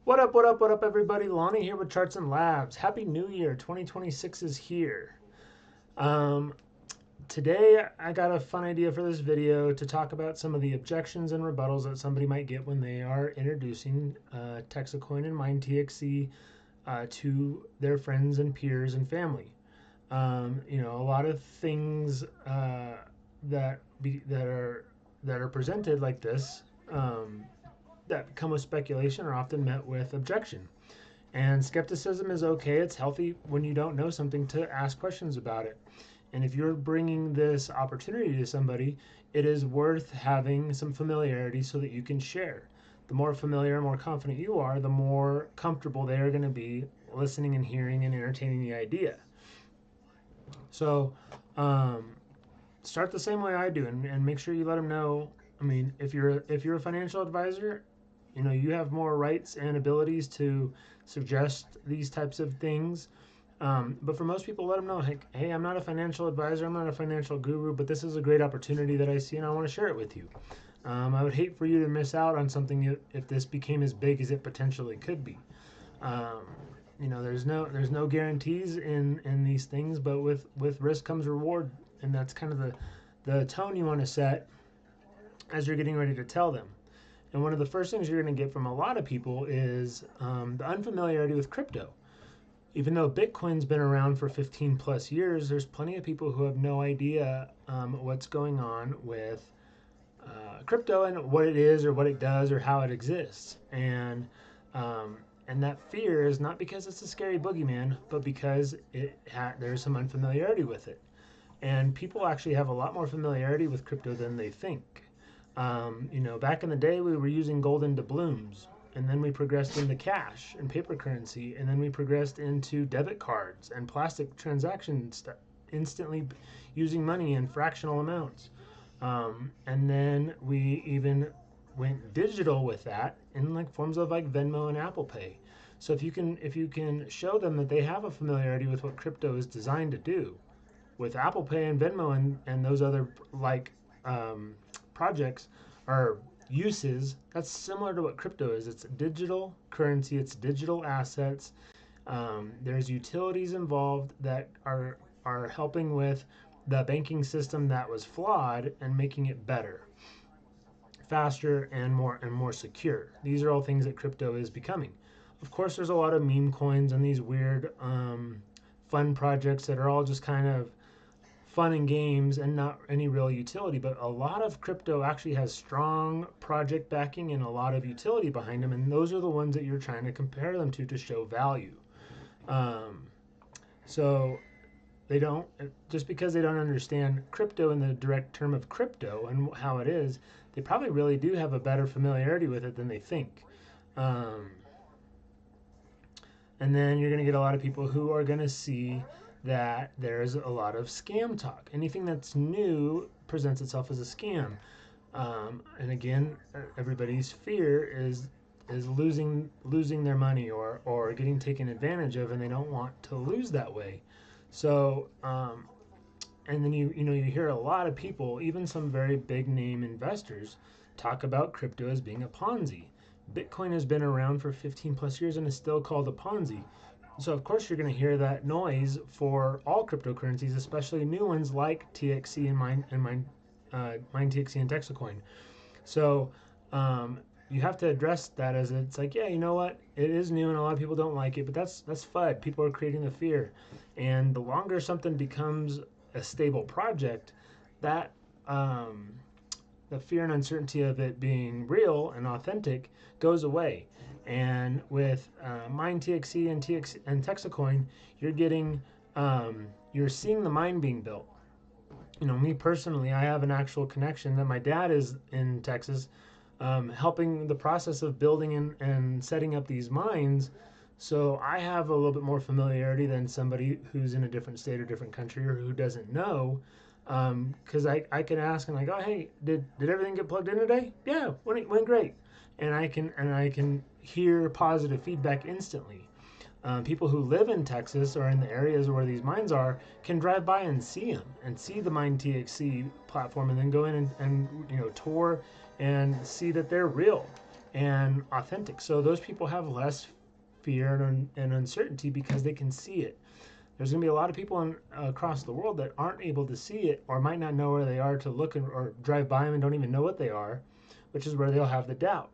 What up, everybody? Lonnie here with Charts and Labs. Happy New Year. 2026 is here. Um, Today, I got a fun idea for this video to talk about some of the objections and rebuttals that somebody might get when they are introducing Texacoin and Mine TXC to their friends and peers and family. A lot of things that are presented like this that come with speculation are often met with objection. And skepticism is okay. It's healthy when you don't know something to ask questions about it. And if you're bringing this opportunity to somebody, it is worth having some familiarity so that you can share. The more familiar and more confident you are, the more comfortable they are going to be listening and hearing and entertaining the idea. So start the same way I do, and make sure you let them know. I mean, if you're a financial advisor, you have more rights and abilities to suggest these types of things. But for most people, let them know, hey, I'm not a financial advisor, I'm not a financial guru, but this is a great opportunity that I see, and I want to share it with you. I would hate for you to miss out on something if this became as big as it potentially could be. There's no guarantees in these things, but with risk comes reward, and that's kind of the tone you want to set as you're getting ready to tell them. And one of the first things you're going to get from a lot of people is the unfamiliarity with crypto. Even though Bitcoin's been around for 15 plus years, there's plenty of people who have no idea what's going on with crypto and what it is or what it does or how it exists. And that fear is not because it's a scary boogeyman, but because there's some unfamiliarity with it. And people actually have a lot more familiarity with crypto than they think. Back in the day, we were using golden doubloons, and then we progressed into cash and paper currency, and then we progressed into debit cards and plastic transactions, instantly using money in fractional amounts. And then we even went digital with that in like forms of like Venmo and Apple Pay. So if you can show them that they have a familiarity with what crypto is designed to do, with Apple Pay and Venmo and those other projects or uses, that's similar to what crypto is. It's digital currency, it's digital assets. There's utilities involved that are helping with the banking system that was flawed and making it better, faster, and more secure. These are all things that crypto is becoming. Of course, there's a lot of meme coins and these weird fun projects that are all just kind of fun and games and not any real utility, but a lot of crypto actually has strong project backing and a lot of utility behind them, and those are the ones that you're trying to compare them to show value. So they don't, just because they don't understand crypto in the direct term of crypto and how it is, they probably really do have a better familiarity with it than they think. And then you're going to get a lot of people who are going to see that there's a lot of scam talk. Anything that's new presents itself as a scam. And again, everybody's fear is losing their money or getting taken advantage of, and they don't want to lose that way. So, and then you hear a lot of people, even some very big name investors, talk about crypto as being a Ponzi. Bitcoin has been around for 15 plus years and is still called a Ponzi. So of course you're going to hear that noise for all cryptocurrencies, especially new ones like TXC and Mine TXC and Texacoin. So you have to address that as it's like, yeah, you know what? It is new and a lot of people don't like it, but that's FUD. People are creating the fear. And the longer something becomes a stable project, that the fear and uncertainty of it being real and authentic goes away. And with Mine TXC and Texacoin, you're seeing the mine being built. Me personally, I have an actual connection that my dad is in Texas, helping the process of building and setting up these mines. So I have a little bit more familiarity than somebody who's in a different state or different country or who doesn't know. Because I can ask and like, oh hey, did everything get plugged in today? Yeah, went great, and I can hear positive feedback instantly. People who live in Texas or in the areas where these mines are can drive by and see them and see the Mine TXC platform, and then go in and tour and see that they're real. and authentic. So those people have less fear and uncertainty because they can see it. There's going to be a lot of people across the world that aren't able to see it or might not know where they are to look or drive by them and don't even know what they are, which is where they'll have the doubt.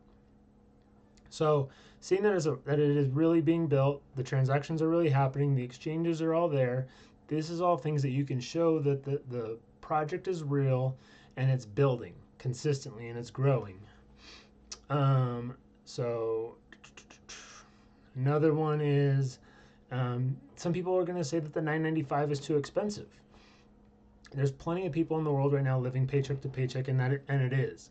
So seeing that it is really being built, the transactions are really happening, the exchanges are all there. This is all things that you can show that the project is real and it's building consistently and it's growing. Um, so another one is some people are going to say that the 995 is too expensive. There's plenty of people in the world right now living paycheck to paycheck, and it is.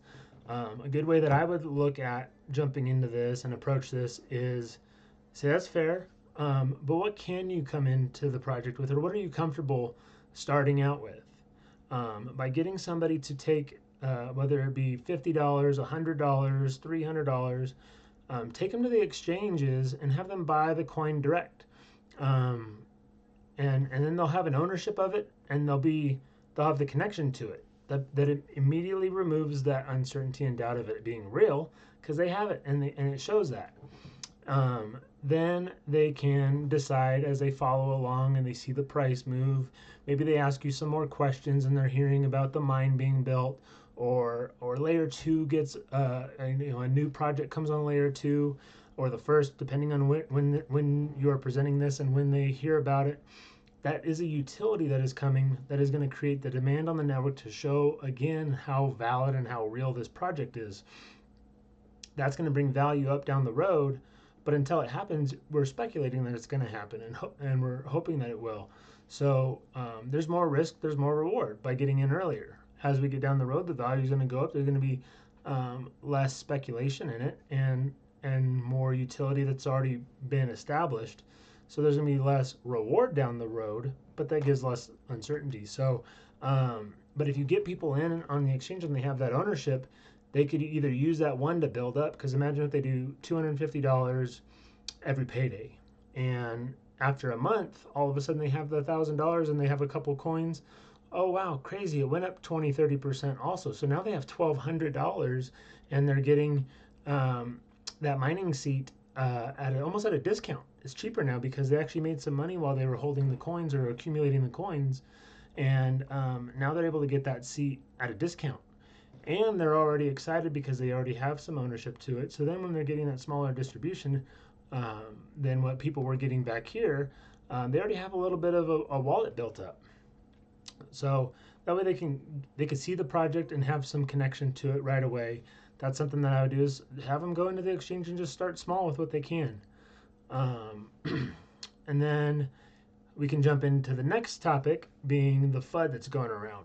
A good way that I would look at jumping into this and approach this is say that's fair, but what can you come into the project with, or what are you comfortable starting out with? By getting somebody to take, whether it be $50, $100, $300, take them to the exchanges and have them buy the coin direct. Um, and then they'll have an ownership of it, and they'll have the connection to it. That it immediately removes that uncertainty and doubt of it being real because they have it and it shows that. Then they can decide as they follow along and they see the price move. Maybe they ask you some more questions and they're hearing about the mine being built, or layer two gets a new project comes on layer two, or the first, depending on when you are presenting this and when they hear about it. That is a utility that is coming that is going to create the demand on the network to show again how valid and how real this project is. That's going to bring value up down the road, but until it happens, we're speculating that it's going to happen and we're hoping that it will. So there's more risk, there's more reward by getting in earlier. As we get down the road, the value is going to go up. There's going to be less speculation in it and more utility that's already been established. So there's going to be less reward down the road, but that gives less uncertainty. So, but if you get people in on the exchange and they have that ownership, they could either use that one to build up. Because imagine if they do $250 every payday, and after a month, all of a sudden they have the $1,000 and they have a couple coins. Oh wow, crazy! It went up 20-30% also. So now they have $1,200, and they're getting that mining seat almost at a discount. It's cheaper now because they actually made some money while they were holding the coins or accumulating the coins, and now they're able to get that seat at a discount. And they're already excited because they already have some ownership to it. So then when they're getting that smaller distribution than what people were getting back here, they already have a little bit of a wallet built up. So that way they can see the project and have some connection to it right away. That's something that I would do is have them go into the exchange and just start small with what they can. And then we can jump into the next topic being the FUD that's going around.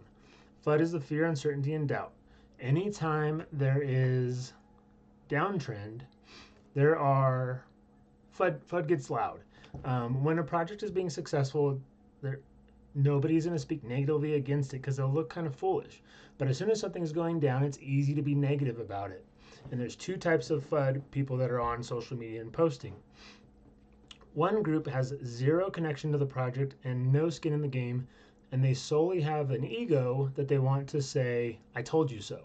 FUD is the fear, uncertainty, and doubt. Anytime there is downtrend, there are FUD gets loud. When a project is being successful, nobody's going to speak negatively against it because they'll look kind of foolish. But as soon as something's going down, it's easy to be negative about it. And there's two types of FUD people that are on social media and posting. One group has zero connection to the project and no skin in the game, and they solely have an ego that they want to say, I told you so.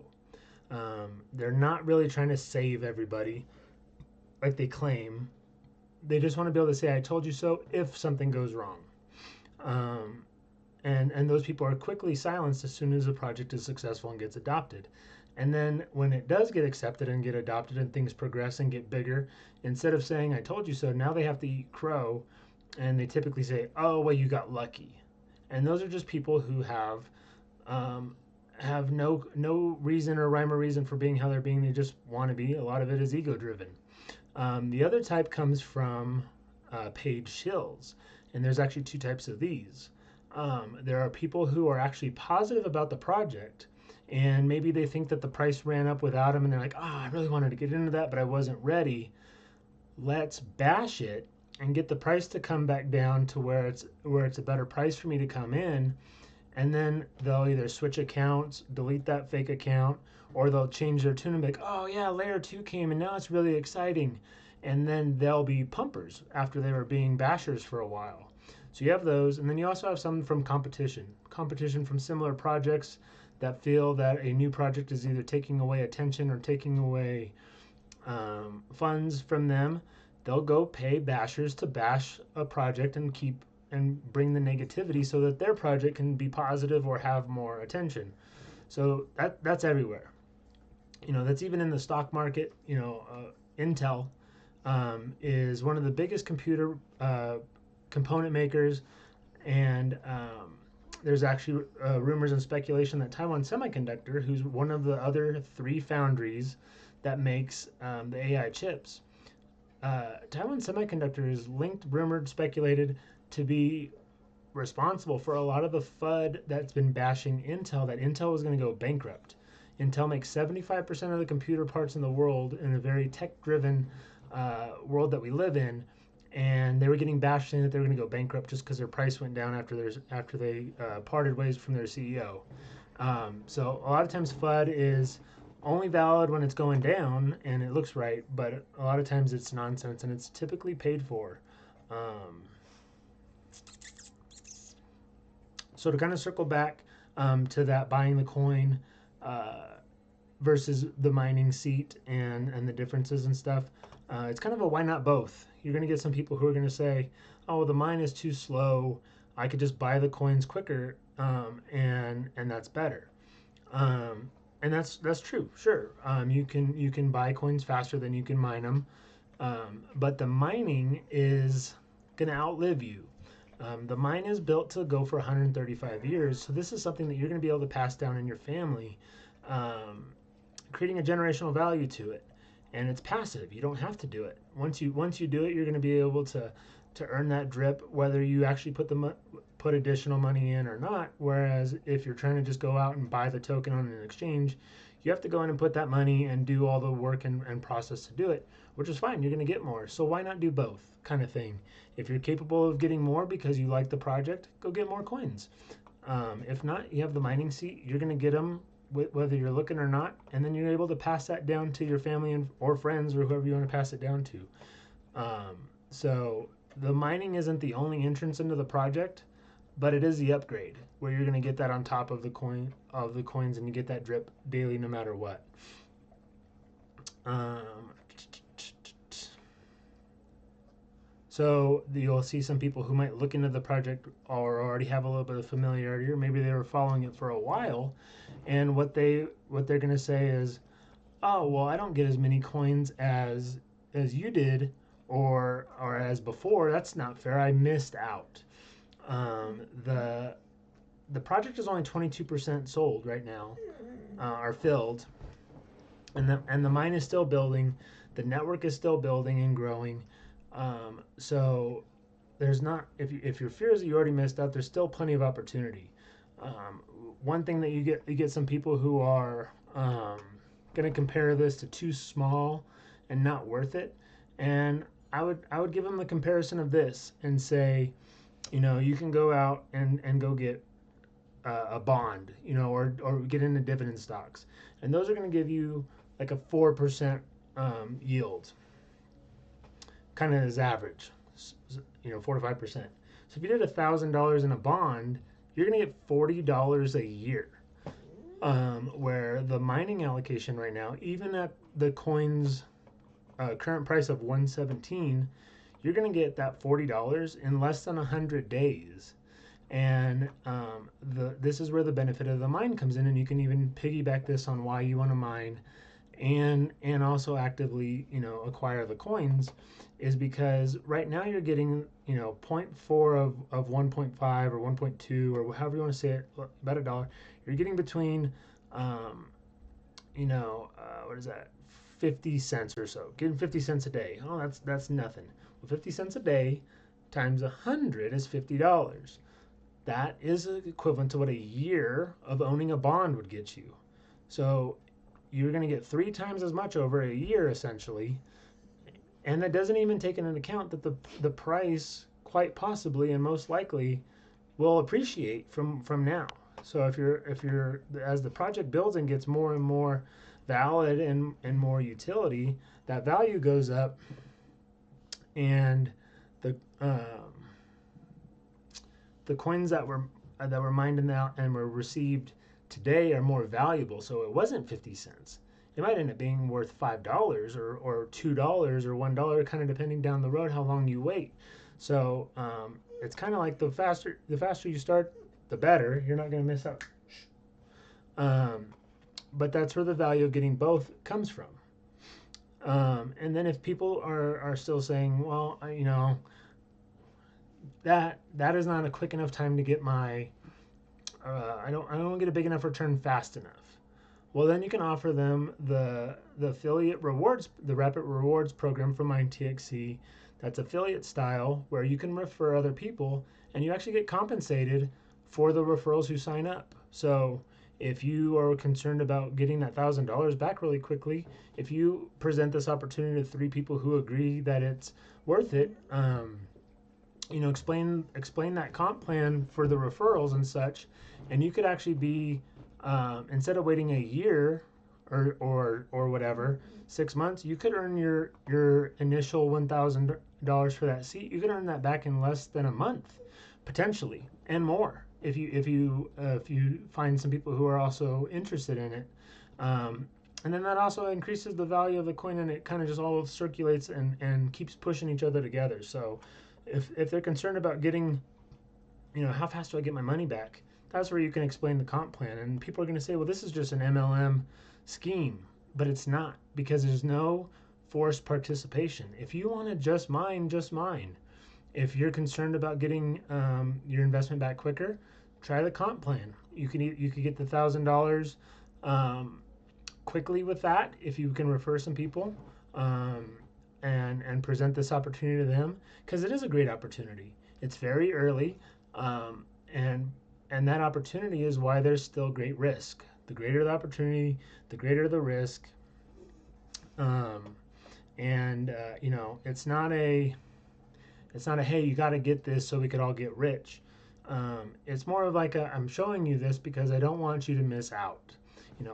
They're not really trying to save everybody like they claim. They just want to be able to say, I told you so if something goes wrong. And those people are quickly silenced as soon as a project is successful and gets adopted. And then when it does get accepted and get adopted and things progress and get bigger, instead of saying, I told you so, now they have to eat crow. And they typically say, oh, well, you got lucky. And those are just people who have no reason or rhyme or reason for being how they're being. They just want to be. A lot of it is ego driven. The other type comes from paid shills. And there's actually two types of these. There are people who are actually positive about the project, and maybe they think that the price ran up without them, and they're like, I really wanted to get into that, but I wasn't ready. Let's bash it and get the price to come back down to where it's a better price for me to come in, and then they'll either switch accounts, delete that fake account, or they'll change their tune and be like, oh yeah, layer 2 came and now it's really exciting. And then they'll be pumpers after they were being bashers for a while. So you have those, and then you also have some from competition from similar projects that feel that a new project is either taking away attention or taking away funds from them, they'll go pay bashers to bash a project and keep and bring the negativity so that their project can be positive or have more attention. So that's everywhere. That's even in the stock market. Intel is one of the biggest computer component makers, and there's actually rumors and speculation that Taiwan Semiconductor, who's one of the other three foundries that makes the AI chips, Taiwan Semiconductor is linked, rumored, speculated to be responsible for a lot of the FUD that's been bashing Intel, that Intel was going to go bankrupt. Intel makes 75% of the computer parts in the world in a very tech driven world that we live in. And they were getting bashed saying that they were going to go bankrupt just because their price went down after they parted ways from their CEO. So a lot of times FUD is only valid when it's going down and it looks right, but a lot of times it's nonsense and it's typically paid for. Um, so to kind of circle back to that buying the coin uh, versus the mining seat and the differences and stuff, it's kind of a why not both. You're going to get some people who are going to say, oh, the mine is too slow. I could just buy the coins quicker, and that's better. And that's true. Sure, you can buy coins faster than you can mine them, but the mining is going to outlive you. The mine is built to go for 135 years, so this is something that you're going to be able to pass down in your family, um, creating a generational value to it. And it's passive. You don't have to do it. Once you do it, you're going to be able to earn that drip, whether you actually put additional money in or not. Whereas if you're trying to just go out and buy the token on an exchange, you have to go in and put that money and do all the work and process to do it, which is fine. You're going to get more. So why not do both, kind of thing? If you're capable of getting more because you like the project, go get more coins. If not, you have the mining seat. You're going to get them whether you're looking or not, and then you're able to pass that down to your family or friends or whoever you want to pass it down to. So the mining isn't the only entrance into the project, but it is the upgrade where you're going to get that on top of the coins, and you get that drip daily no matter what. So you'll see some people who might look into the project or already have a little bit of familiarity, or maybe they were following it for a while, and what they're going to say is, oh well, I don't get as many coins as you did, or as before. That's not fair. I missed out. The project is only 22% sold right now, are filled, and the mine is still building. The network is still building and growing. So there's not, if your fear is that you already missed out, there's still plenty of opportunity. Um, One thing that you get some people who are going to compare this to too small and not worth it, and I would give them the comparison of this and say, you can go out and go get a bond, or get into dividend stocks, and those are going to give you like a 4% yield, kind of as average, 4 to 5%. So if you did $1,000 in a bond, you're going to get $40 a year. Where the mining allocation right now, even at the coin's current price of 117, you're going to get that $40 in less than 100 days. And this is where the benefit of the mine comes in, and you can even piggyback this on why you want to mine and also actively acquire the coins, is because right now you're getting zero point 0.4 of 1.5 or 1.2 or however you want to say it, about $1. You're getting between what is that, 50 cents or so, getting 50 cents a day. Oh, that's nothing. Well, 50 cents a day times 100 is $50. That is equivalent to what a year of owning a bond would get you. So you're going to get 3 times as much over a year, essentially. And that doesn't even take into account that the price quite possibly and most likely will appreciate from now. So if you're as the project builds and gets more and more valid and more utility, that value goes up, and the the coins that were mined and were received today are more valuable. So it wasn't 50 cents. they might end up being worth $5 or $2 or $1, kind of depending down the road how long you wait. So it's kind of like the faster you start, the better. You're not going to miss out. Um, but that's where the value of getting both comes from. And then if people are still saying, well, that is not a quick enough time to get my I don't get a big enough return fast enough. Well, then you can offer them the affiliate rewards, the rapid rewards program from my TXC. That's affiliate style, where you can refer other people, and you actually get compensated for the referrals who sign up. So if you are concerned about getting that $1,000 back really quickly, if you present this opportunity to 3 people who agree that it's worth it, explain that comp plan for the referrals and such, and you could actually be instead of waiting a year or whatever, 6 months, you could earn your initial $1,000 for that seat. You could earn that back in less than a month, potentially, and more if you find some people who are also interested in it. And then that also increases the value of the coin, and it kind of just all circulates and keeps pushing each other together. So if they're concerned about getting, how fast do I get my money back? That's where you can explain the comp plan. And people are going to say, well, this is just an MLM scheme. But it's not, because there's no forced participation. If you want to just mine, just mine. If you're concerned about getting your investment back quicker, try the comp plan. You could get the $1,000 quickly with that if you can refer some people and present this opportunity to them, because it is a great opportunity. It's very early, and that opportunity is why there's still great risk. The greater the opportunity, the greater the risk. It's not a hey, you got to get this so we could all get rich. It's more of like I'm showing you this because I don't want you to miss out.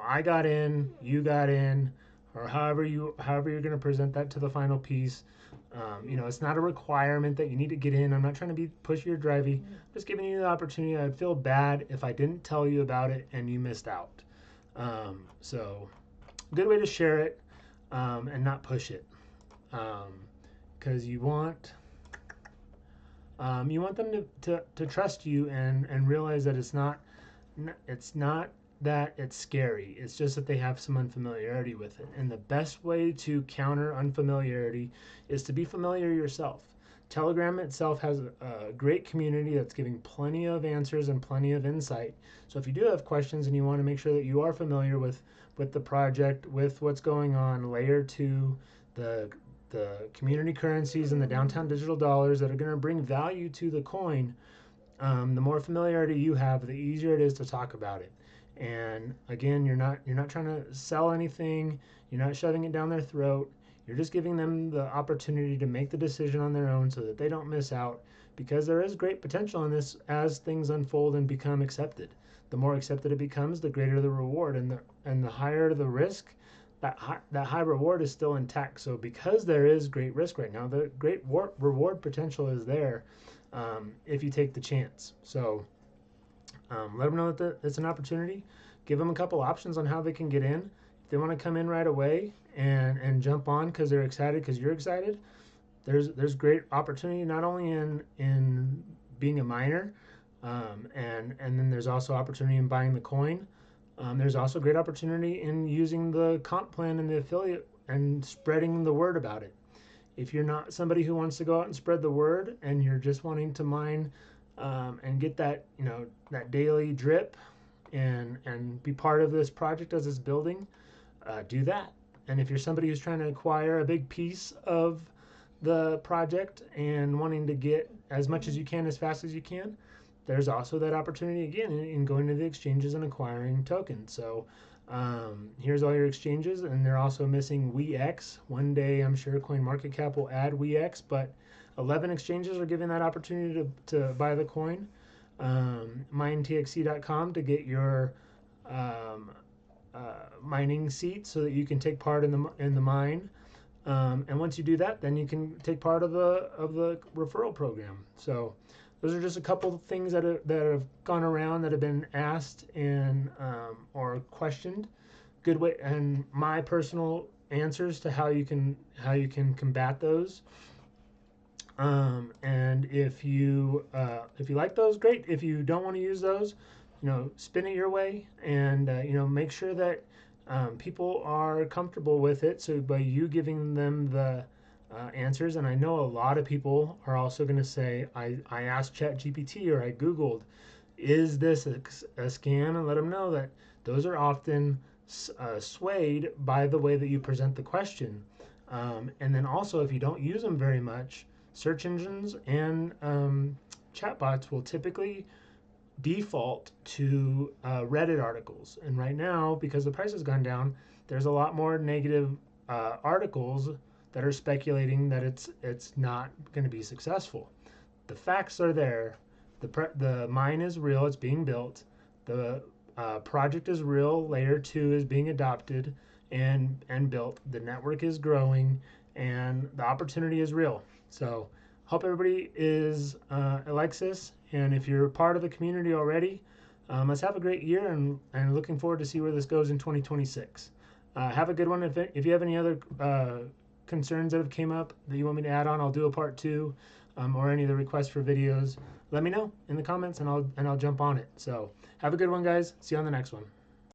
I got in, you got in, or however you're going to present that to the final piece. It's not a requirement that you need to get in. I'm not trying to be pushy or drivey. I'm just giving you the opportunity. I'd feel bad if I didn't tell you about it and you missed out. So good way to share it and not push it, because you want them to trust you and realize that it's not that it's scary. It's just that they have some unfamiliarity with it. And the best way to counter unfamiliarity is to be familiar yourself. Telegram itself has a great community that's giving plenty of answers and plenty of insight. So if you do have questions and you want to make sure that you are familiar with the project, with what's going on, layer 2, the community currencies and the downtown digital dollars that are going to bring value to the coin, the more familiarity you have, the easier it is to talk about it. And again, you're not trying to sell anything. You're not shoving it down their throat. You're just giving them the opportunity to make the decision on their own so that they don't miss out, because there is great potential in this as things unfold and become accepted. The more accepted it becomes, the greater the reward, and the higher the risk, that high reward is still intact. So because there is great risk right now, the great reward potential is there if you take the chance. So let them know that it's an opportunity. Give them a couple options on how they can get in. If they want to come in right away and jump on because they're excited because you're excited, there's great opportunity not only in being a miner, and then there's also opportunity in buying the coin. There's also great opportunity in using the comp plan and the affiliate and spreading the word about it. If you're not somebody who wants to go out and spread the word and you're just wanting to mine and get that that daily drip and be part of this project as it's building, do that. And if you're somebody who's trying to acquire a big piece of the project and wanting to get as much as you can as fast as you can, there's also that opportunity again in going to the exchanges and acquiring tokens. So here's all your exchanges, and they're also missing WeX. One day I'm sure CoinMarketCap will add WeX, but 11 exchanges are giving that opportunity to buy the coin. MineTXC.com to get your mining seat so that you can take part in the mine. And once you do that, then you can take part of the referral program. So those are just a couple of things that have gone around that have been asked and or questioned. good way, and my personal answers to how you can combat those. And if you like those, great. If you don't want to use those, spin it your way, and make sure that people are comfortable with it. So by you giving them the answers, and I know a lot of people are also going to say, I asked ChatGPT or I Googled, is this a scam? And let them know that those are often swayed by the way that you present the question. And then also, if you don't use them very much, search engines and chatbots will typically default to Reddit articles. And right now, because the price has gone down, there's a lot more negative articles that are speculating that it's not going to be successful. The facts are there. The mine is real. It's being built. The project is real. Layer 2 is being adopted and built. The network is growing, and the opportunity is real. So hope everybody is likes this. And if you're part of the community already, let's have a great year, and looking forward to see where this goes in 2026. Have a good one. If you have any other concerns that have came up that you want me to add on, I'll do a part 2, or any of the requests for videos. Let me know in the comments, and I'll jump on it. So have a good one, guys. See you on the next one.